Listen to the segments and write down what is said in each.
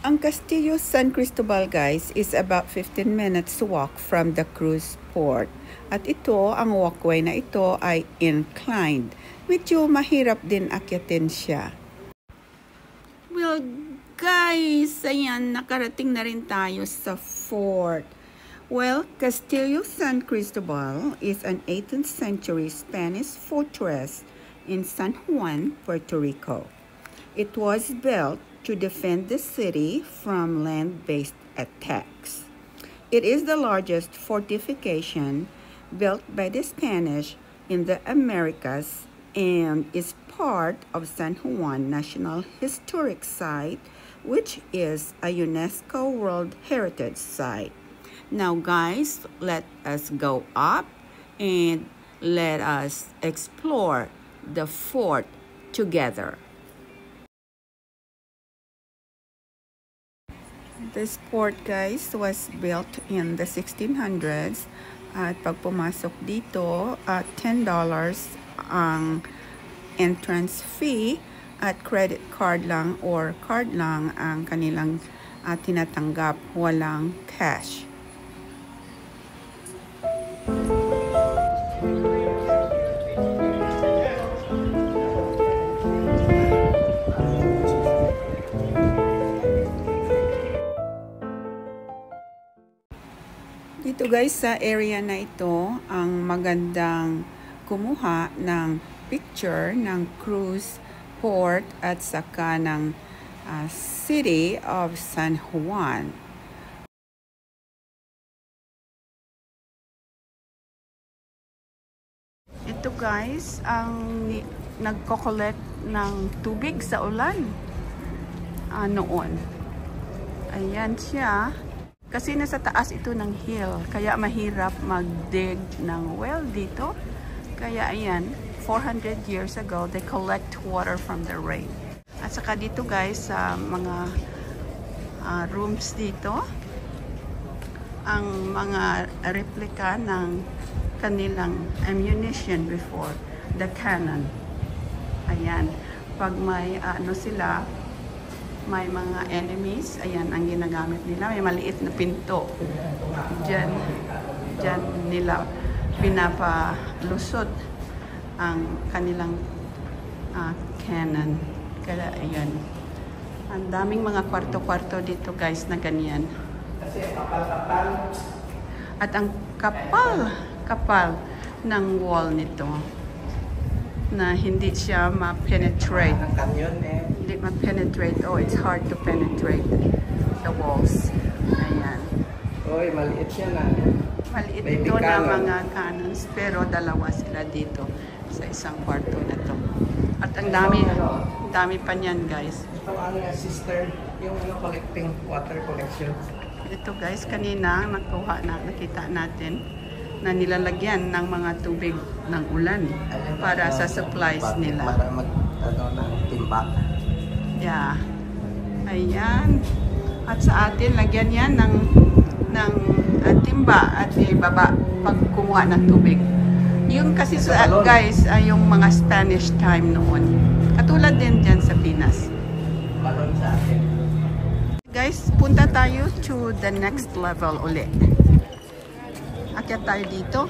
Ang Castillo San Cristobal guys is about 15 minutes walk from the cruise port. At ito, ang walkway na ito ay inclined. Medyo mahirap din akyatin siya. Well guys, ayan, nakarating na rin tayo sa fort. Well, Castillo San Cristobal is an 18th century Spanish fortress in San Juan, Puerto Rico. It was built to defend the city from land-based attacks. It is the largest fortification built by the Spanish in the Americas and is part of San Juan National Historic Site, which is a UNESCO World Heritage Site. Now guys, let us go up and let us explore the fort together. This fort guys was built in the 1600s at pag pumasok dito at $10 ang entrance fee at credit card lang or card lang ang kanilang tinatanggap, walang cash. Dito guys sa area na ito, ang magandang kumuha ng picture ng cruise port at saka ng city of San Juan. Ito guys, ang nagko-collect ng tubig sa ulan noon. Ayan siya. Kasi nasa taas ito ng hill, kaya mahirap mag-dig ng well dito. Kaya ayan, 400 years ago, they collect water from the rain. At saka dito guys, sa mga rooms dito, ang mga replika ng kanilang ammunition before, the cannon. Ayan, pag may sila, may mga enemies, ayan ang ginagamit nila. May maliit na pinto. Diyan nila pinapalusot ang kanilang cannon. Kaya ayan. Ang daming mga kwarto-kwarto dito guys na ganyan. At ang kapal ng wall nito na hindi siya ma-penetrate. Hindi ma-penetrate. Oh, it's hard to penetrate the walls. Ayan. Oy, maliit siya na. Maliit ito na mga cannons, pero dalawa sila dito sa isang kwarto na to. At ang dami pa niyan guys. Ito ang sister, yung collecting water collection. Ito guys, kanina nakita natin na nilalagyan ng mga tubig ng ulan para sa supplies nila. Para ng timba. Yeah. Ayan. At sa atin, lagyan yan ng timba at ibaba pag kumuha ng tubig. Yung kasi guys, ay yung mga Spanish time noon. Katulad din dyan sa Pinas. Balon sa atin. Guys, punta tayo to the next level ulit. Akyat tayo dito.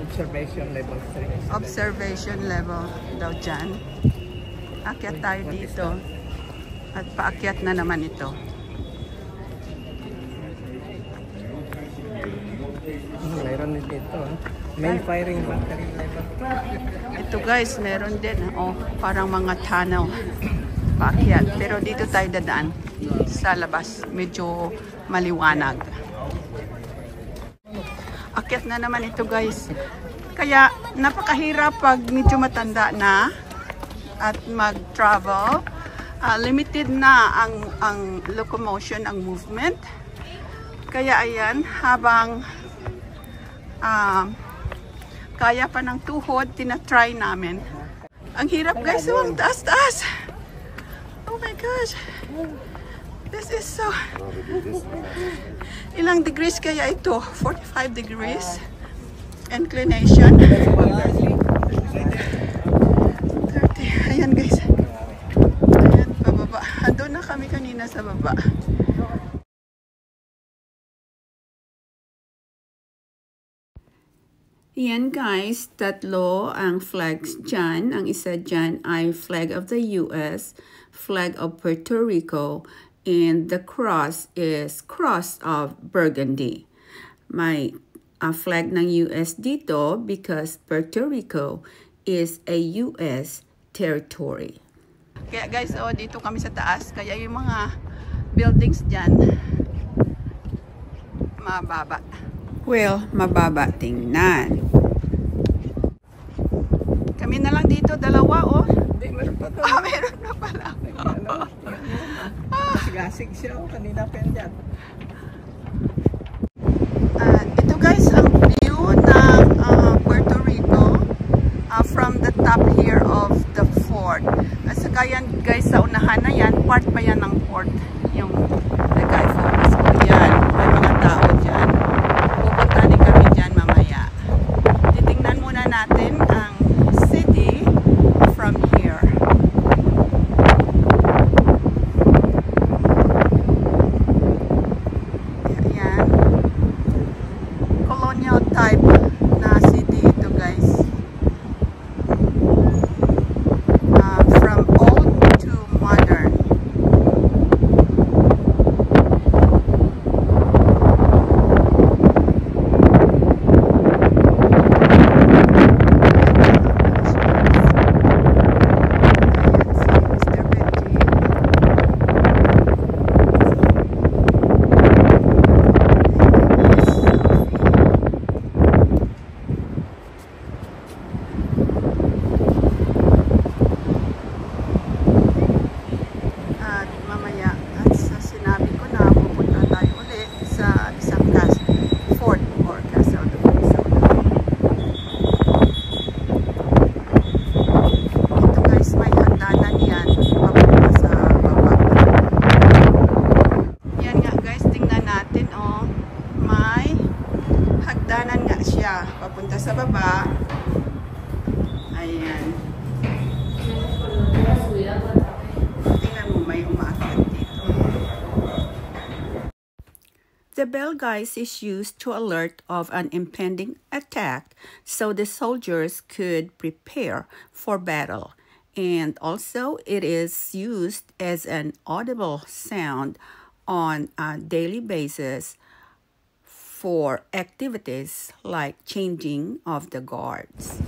Observation level 3. Observation level daw dyan. Akyat tayo dito. At paakyat na naman ito. Meron din dito. Main firing battery level. Ito guys, meron din. Oh, parang mga tunnel. Paakyat. Pero dito tayo dadaan. Sa labas. Medyo maliwanag. Akyat na naman ito guys. Kaya napakahirap pag medyo matanda na at mag-travel. Limited na ang locomotion, ang movement. Kaya ayan, habang kaya pa ng tuhod, tinatry namin. Ang hirap guys, ang taas-taas. Oh my gosh. This is so... Ilang degrees kaya ito? 45 degrees. Inclination. 30. Ayan guys. Ayan, pababa. Doon na kami kanina sa baba. Yan guys, tatlo ang flags dyan. Ang isa dyan ay flag of the US, flag of Puerto Rico, and the cross is cross of Burgundy. May flag ng US dito because Puerto Rico is a US territory. Kaya guys, oh, dito kami sa taas. Kaya yung mga buildings dyan, mababa. Well, mababa tingnan. Kami na lang dito, dalawa, oh. Hindi, meron pa doon. Meron na pala. Gasig siya, oh. Kanina pa yan dyan. Ito guys, ang view ng Puerto Rico from the top here of the fort. At saka yan guys, sa unahan na yan, part pa yan ng fort. Yung nag-focus ko yan. May mga tao dyan. Pupunta din kami dyan mamaya. Titingnan muna natin ang city from here. Ayan. Colonial type na city ito guys. From old to modern. Papunta sa baba. Ayan. Tingnan mo, may umaakyat dito. The bell guys is used to alert of an impending attack so the soldiers could prepare for battle. And also it is used as an audible sound on a daily basis for activities like changing of the guards.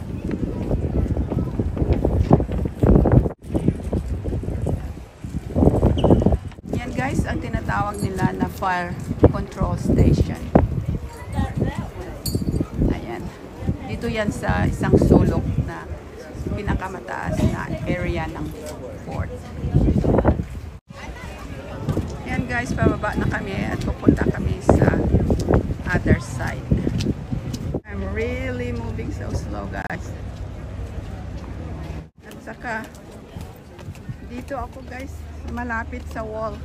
Yan guys, ang tinatawag nila na fire control station. Ayan. Dito yan sa isang sulok na pinakamataas na area ng fort. Yan guys, pababa na kami at pupunta kami sa other side. I'm really moving so slow guys. At saka dito ako guys, malapit sa wall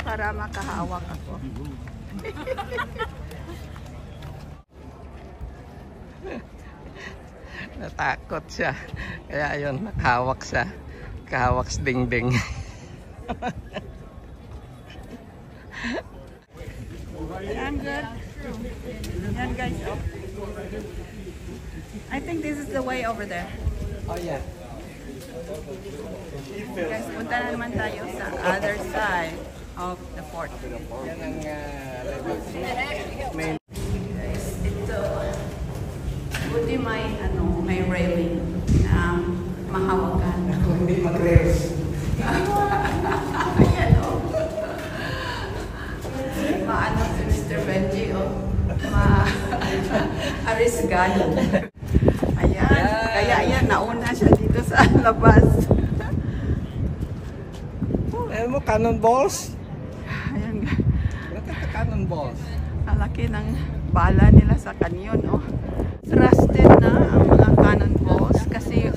para makahawak ako. Natakot siya. Kaya yun, nakahawak siya. Kahawak sa dingding. I'm good. Yan guys, oh. I think this is the way over there. Oh yeah. Guys, punta na naman tayo sa other side of the fort. Yan ang main. Guys, ito. Buti may railing na mahawakan. Hindi mag-rails. Ayan, oh. Maano si Mr. Benji, oh. Arisgado. Ayan. Kaya ayan, nauna siya dito sa labas. Ayan mo, cannonballs. Ayan. Look at the cannonballs. Ang laki ng bala nila sa kanyon, oh. Trusted na ang mga cannonballs kasi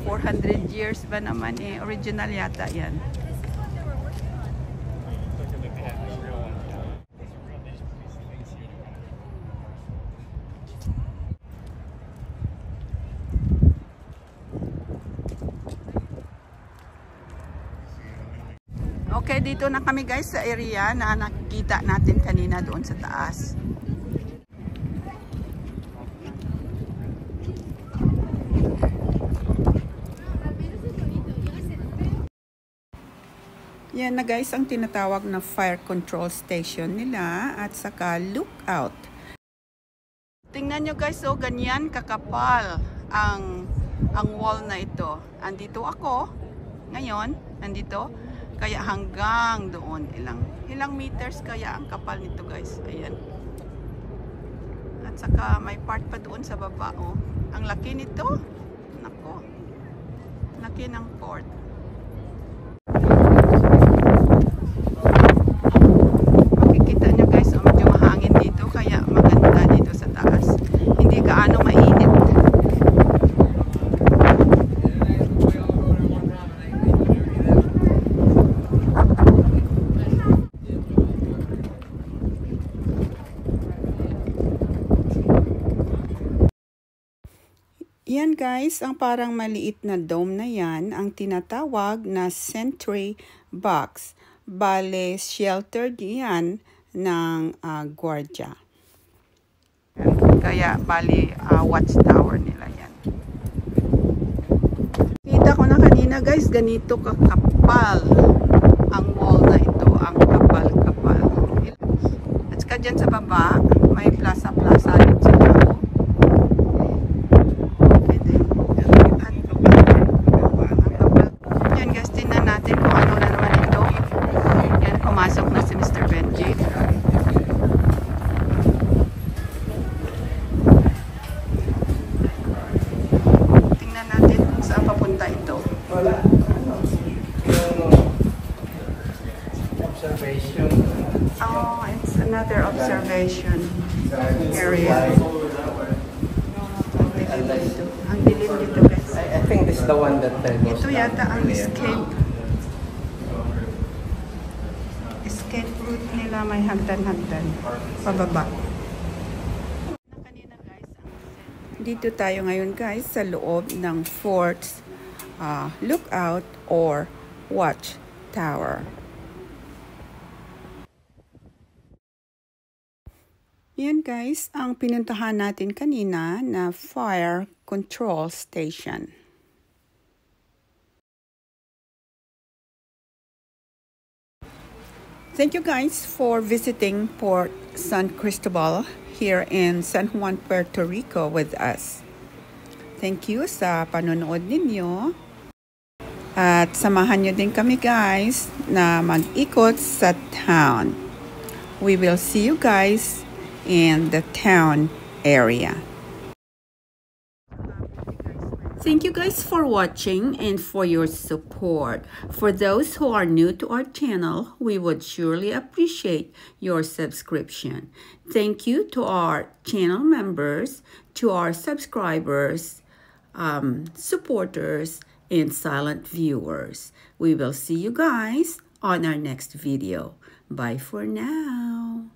400 years ba naman eh. Original yata yan. Okay, dito na kami guys sa area na nakikita natin kanina doon sa taas. Yan na guys ang tinatawag na fire control station nila at saka lookout. Tingnan nyo guys, oh, ganyan kakapal ang wall na ito. Andito ako ngayon, nandito. Kaya hanggang doon, ilang meters kaya ang kapal nito guys. Ayan. At saka may part pa doon sa baba, oh. Ang laki nito. Nako. Laki ng port. Makikita nyo guys, oh, medyo mahangin dito kaya maganda dito sa taas. Hindi gaano mainit. Yan guys, ang parang maliit na dome na yan, ang tinatawag na sentry box. Bale, sheltered yan ng gwardiya. Kaya, bali, watchtower nila yan. Kita ko na kanina guys, ganito kakapal ang wall na ito. Ang kapal-kapal. At saka dyan sa baba, may plaza-plaza rin sila. Pumasok na si Mr. Benji. Tingnan natin kung saan papunta ito. Observation. Oh, it's another observation area. Ang dilim dito guys. I think this is the one that goes Ito yata ang escape route nila, may hagdan-hagdan pababa. Dito tayo ngayon guys sa loob ng fort's lookout or watch tower. Yan guys ang pinuntahan natin kanina na fire control station. Thank you guys for visiting Port San Cristobal here in San Juan, Puerto Rico with us. Thank you sa panonood ninyo. At samahan nyo din kami guys na mag-ikot sa town. We will see you guys in the town area. Thank you guys for watching and for your support. For those who are new to our channel, we would surely appreciate your subscription. Thank you to our channel members, to our subscribers, supporters, and silent viewers. We will see you guys on our next video. Bye for now.